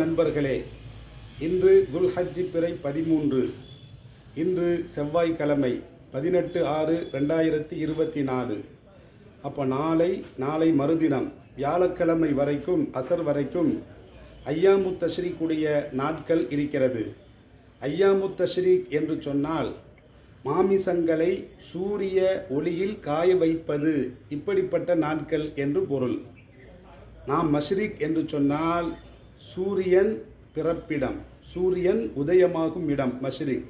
நண்பர்களே, இன்று துல்ஹஜ் பிறை 13, இன்று செவ்வாய்க்கிழமை 18/6/2024. அப்போ நாளை மறுதினம் வியாழக்கிழமை வரைக்கும் அசர் வரைக்கும் ஐயாமுத் தஷ்ரீக்குடைய நாட்கள் இருக்கிறது. ஐயாமுத் தஷ்ரீக் என்று சொன்னால் மாமிசங்களை சூரிய ஒளியில் காய வைப்பது, இப்படிப்பட்ட நாட்கள் என்று பொருள். நாம் மஷ்ரிக் என்று சொன்னால் சூரியன் பிறப்பிடம், சூரியன் உதயமாகும் இடம் மஷ்ரிக்.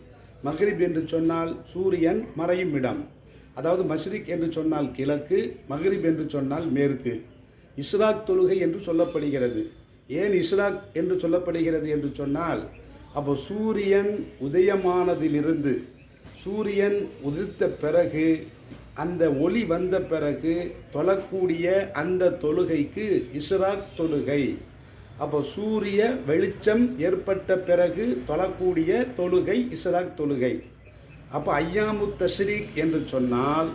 மக்ரிப் என்று சொன்னால் சூரியன் மறையும் இடம். அதாவது மஷ்ரிக் என்று சொன்னால் கிழக்கு, மக்ரிப் என்று சொன்னால் மேற்கு. இஷ்ராக் தொழுகை என்று சொல்லப்படுகிறது. ஏன் இஷ்ராக் என்று சொல்லப்படுகிறது என்று சொன்னால், அப்போ சூரியன் உதயமானதிலிருந்து, சூரியன் உதித்த பிறகு, அந்த ஒளி வந்த பிறகு தொழக்கூடிய அந்த தொழுகைக்கு இஷ்ராக் தொழுகை. அப்போ சூரிய வெளிச்சம் ஏற்பட்ட பிறகு தொழக்கூடிய தொழுகை இஷ்ராக் தொழுகை. அப்போ ஐயாமுத் தஷ்ரீக் என்று சொன்னால்,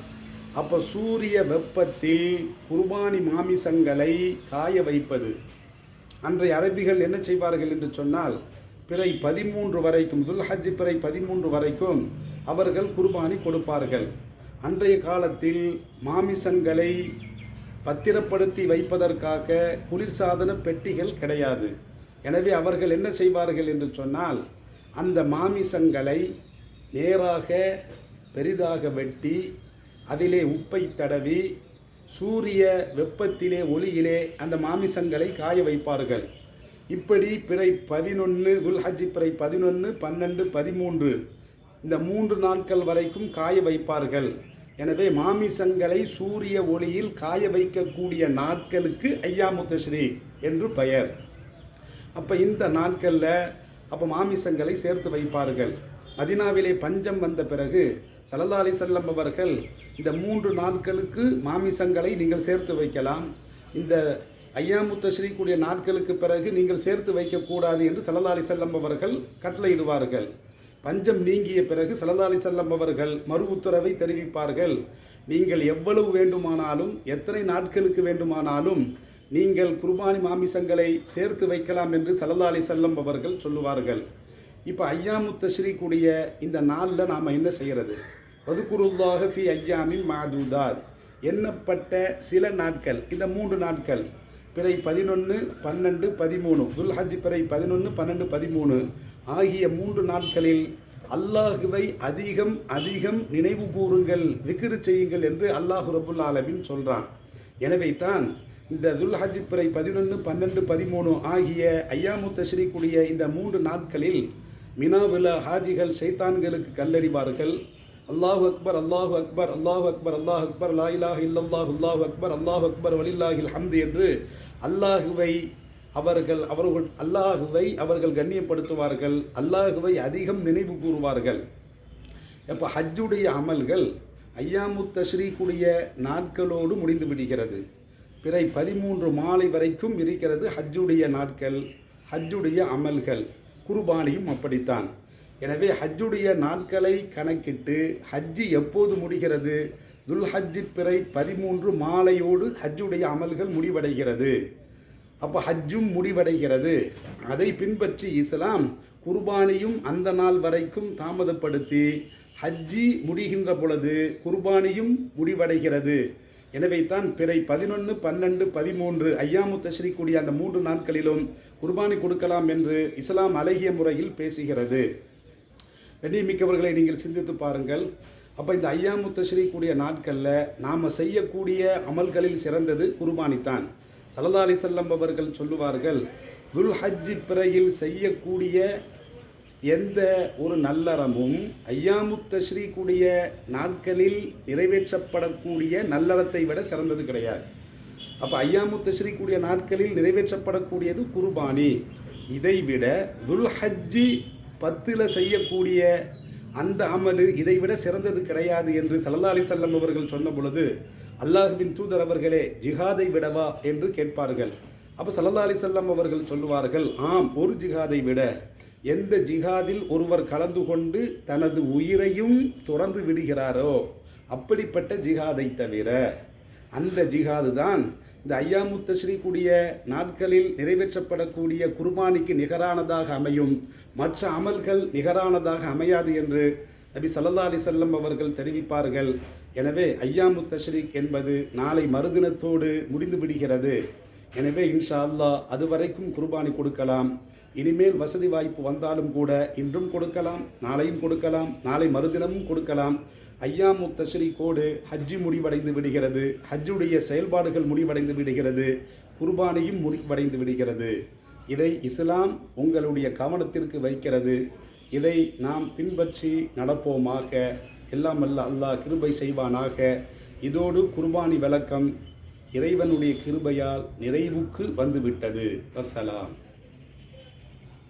அப்போ சூரிய வெப்பத்தில் குர்பானி மாமிசங்களை காய வைப்பது. அன்றைய அரபிகள் என்ன செய்வார்கள் என்று சொன்னால், பிறை 13 வரைக்கும், துல்ஹஜ் பிறை 13 வரைக்கும் அவர்கள் குர்பானி கொடுப்பார்கள். அன்றைய காலத்தில் மாமிசங்களை பத்திரப்படுத்தி வைப்பதற்காக குளிர்சாதன பெட்டிகள் கிடையாது. எனவே அவர்கள் என்ன செய்வார்கள் என்று சொன்னால், அந்த மாமிசங்களை நேராக பெரிதாக வெட்டி அதிலே உப்பை தடவி சூரிய வெப்பத்திலே ஒளியிலே அந்த மாமிசங்களை காய வைப்பார்கள். இப்படி பிறை 11, துல்ஹஜ் பிறை 11, 12, 13 இந்த 3 நாட்கள் வரைக்கும் காய வைப்பார்கள். எனவே மாமிசங்களை சூரிய ஒளியில் காய வைக்கக்கூடிய நாட்களுக்கு ஐயாமுத் தஷ்ரீக் என்று பெயர். அப்போ இந்த நாட்களில் அப்போ மாமிசங்களை சேர்த்து வைப்பார்கள். மதீனாவிலே பஞ்சம் வந்த பிறகு ஸல்லல்லாஹு அலைஹி வஸல்லம் அவர்கள் இந்த 3 நாட்களுக்கு மாமிசங்களை நீங்கள் சேர்த்து வைக்கலாம், இந்த ஐயாமுத் தஷ்ரீக்குடைய நாட்களுக்கு பிறகு நீங்கள் சேர்த்து வைக்கக்கூடாது என்று ஸல்லல்லாஹு அலைஹி வஸல்லம் அவர்கள் கட்டளையிடுவார்கள். பஞ்சம் நீங்கிய பிறகு ஸல்லல்லாஹு அலைஹி வஸல்லம் அவர்கள் மறு உத்தரவை தெரிவிப்பார்கள். நீங்கள் எவ்வளவு வேண்டுமானாலும், எத்தனை நாட்களுக்கு வேண்டுமானாலும் நீங்கள் குர்பானி மாமிசங்களை சேர்த்து வைக்கலாம் என்று ஸல்லல்லாஹு அலைஹி வஸல்லம் அவர்கள் சொல்லுவார்கள். இப்போ ஐயாமுத் தஷ்ரீக்குடைய இந்த நாளில் நாம் என்ன செய்கிறது? வதுகுருல்லாஹ ஃபி ஐயாமின் மாதூதாத், எண்ணப்பட்ட சில நாட்கள், இந்த 3 நாட்கள் பிறை 11, 12, 13, துல்ஹஜ் பிறை 11, 12, 13 ஆகிய 3 நாட்களில் அல்லாஹுவை அதிகம் நினைவு கூறுங்கள், விக்ர் செய்யுங்கள் என்று அல்லாஹ் ரப்புல் ஆலமீன் சொல்கிறான். எனவே தான் இந்த துல்ஹஜ் பிறை 11, 12, 13 ஆகிய ஐயாமுத் தஷ்ரீக்குடைய இந்த 3 நாட்களில் மினாவில் ஹாஜிகள் ஷைத்தான்களுக்கு கல்லறிவார்கள். அல்லாஹு அக்பர், அல்லாஹு அக்பர், அல்லாஹு அக்பர், அல்லாஹு அக்பர், லா இலாஹ இல்லல்லாஹ், அல்லாஹு அக்பர், அல்லாஹு அக்பர், வலில்லாஹில் ஹம்து என்று அல்லாஹுவை அவர்கள் கண்ணியப்படுத்துவார்கள், அல்லாஹுவை அதிகம் நினைவு கூறுவார்கள். அப்போ ஹஜ்ஜுடைய அமல்கள் ஐயாமுத் தஷ்ரீக்குடைய நாட்களோடு முடிந்து விடுகிறது. பிறை 13 மாலை வரைக்கும் இருக்கிறது ஹஜ்ஜுடைய நாட்கள், ஹஜ்ஜுடைய அமல்கள். குர்பானியும் அப்படித்தான். எனவே ஹஜ்ஜுடைய நாட்களை கணக்கிட்டு ஹஜ்ஜி எப்போது முடிகிறது? துல்ஹஜ் பிறை 13 மாலையோடு ஹஜ்ஜுடைய அமல்கள் முடிவடைகிறது. அப்போ ஹஜ்ஜும் முடிவடைகிறது. அதை பின்பற்றி இஸ்லாம் குர்பானியும் அந்த நாள் வரைக்கும் தாமதப்படுத்தி ஹஜ்ஜி முடிகின்ற பொழுது குர்பானியும் முடிவடைகிறது. எனவே தான் பிறை 11, 12, 13 ஐயாமுத் தஷ்ரீக்குடைய அந்த 3 நாட்களிலும் குர்பானி கொடுக்கலாம் என்று இஸ்லாம் அழகிய முறையில் பேசுகிறது. கண்ணியமிக்கவர்களை, நீங்கள் சிந்தித்து பாருங்கள். அப்போ இந்த ஐயாமுத் தஷ்ரீக்குடைய நாட்களில் நாம் செய்யக்கூடிய அமல்களில் சிறந்தது குர்பானித்தான். ஸல்லல்லாஹு அலைஹி வஸல்லம் அவர்கள் சொல்லுவார்கள், துல்ஹஜ் பிறையில் செய்யக்கூடிய எந்த ஒரு நல்லறமும் ஐயாமுத் தஷ்ரீக்குடைய நாட்களில் நிறைவேற்றப்படக்கூடிய நல்லறத்தை விட சிறந்தது கிடையாது. அப்போ ஐயாமுத் தஷ்ரீக்குடைய நாட்களில் நிறைவேற்றப்படக்கூடியது குர்பானி. இதைவிட துல்ஹஜ் 10 செய்யக்கூடிய அந்த அமலு இதைவிட சிறந்தது கிடையாது என்று ஸல்லல்லாஹு அலைஹி வஸல்லம் அவர்கள் சொன்ன பொழுது, அல்லாஹ்வின் தூதர் அவர்களே, ஜிஹாதை விடவா என்று கேட்பார்கள். அப்போ ஸல்லல்லாஹு அலைஹி வஸல்லம் அவர்கள் சொல்லுவார்கள், ஆம், ஒரு ஜிஹாதை விட. எந்த ஜிஹாதில் ஒருவர் கலந்து கொண்டு தனது உயிரையும் துறந்து விடுகிறாரோ அப்படிப்பட்ட ஜிஹாதை தவிர, அந்த ஜிஹாது தான் இந்த ஐயாமு தஷ்ரீக்குடைய நாட்களில் நிறைவேற்றப்படக்கூடிய குர்பானிக்கு நிகரானதாக அமையும், மற்ற அமல்கள் நிகரானதாக அமையாது என்று நபி ஸல்லல்லாஹு அலைஹி வஸல்லம் அவர்கள் தெரிவிப்பார்கள். எனவே ஐயாமு தஷ்ரீக் என்பது நாளை மறுதினத்தோடு முடிந்து விடுகிறது. எனவே இன்ஷா அல்லாஹ் அதுவரைக்கும் குர்பானி கொடுக்கலாம். இனிமேல் வசதி வாய்ப்பு வந்தாலும் கூட இன்றும் கொடுக்கலாம், நாளையும் கொடுக்கலாம், நாளை மறுதினமும் கொடுக்கலாம். ஐயாமு தஷ்ரீக்கோடு ஹஜ்ஜி முடிவடைந்து விடுகிறது, ஹஜ்ஜுடைய செயல்பாடுகள் முடிவடைந்து விடுகிறது, குர்பானியும் முடிவடைந்து விடுகிறது. இதை இஸ்லாம் உங்களுடைய கவனத்திற்கு வைக்கிறது. இதை நாம் பின்பற்றி நடப்போமாக. எல்லாம் வல்ல அல்லாஹ் கிருபை செய்வானாக. இதோடு குர்பானி விளக்கம் இறைவனுடைய கிருபையால் நிறைவுக்கு வந்துவிட்டது. வஸ்ஸலாம்.